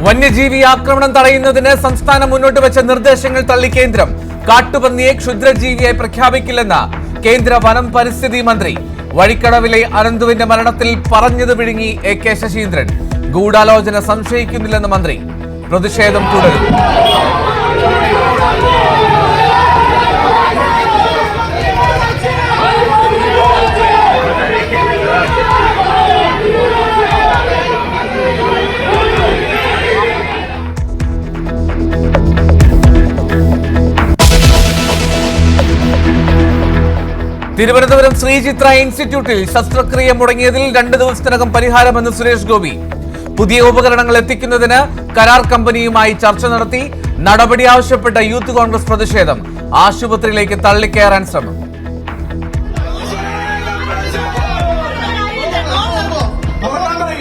വന്യജീവി ആക്രമണം തടയുന്നതിന് സംസ്ഥാനം മുന്നോട്ട് വെച്ച നിർദ്ദേശങ്ങൾ തള്ളി കേന്ദ്രം. കാട്ടുപന്നിയെ ക്ഷുദ്രജീവിയായി പ്രഖ്യാപിക്കില്ലെന്ന് കേന്ദ്ര വനം പരിസ്ഥിതി മന്ത്രി. വഴിക്കടവിലെ അനന്തുവിന്റെ മരണത്തിൽ പറഞ്ഞത് വിഴുങ്ങി AK ശശീന്ദ്രൻ. ഗൂഢാലോചന സംശയിക്കുന്നില്ലെന്ന് മന്ത്രി. പ്രതിഷേധം തുടരും. തിരുവനന്തപുരം ശ്രീചിത്ര ഇൻസ്റ്റിറ്റ്യൂട്ടിൽ ശസ്ത്രക്രിയ മുടങ്ങിയതിൽ 2 ദിവസത്തിനകം പരിഹാരമെന്ന് സുരേഷ് ഗോപി. പുതിയ ഉപകരണങ്ങൾ എത്തിക്കുന്നതിന് കരാർ കമ്പനിയുമായി ചർച്ച നടത്തി. നടപടി ആവശ്യപ്പെട്ട യൂത്ത് കോൺഗ്രസ് പ്രതിഷേധം. ആശുപത്രിയിലേക്ക് തള്ളിക്കയറാൻ ശ്രമം.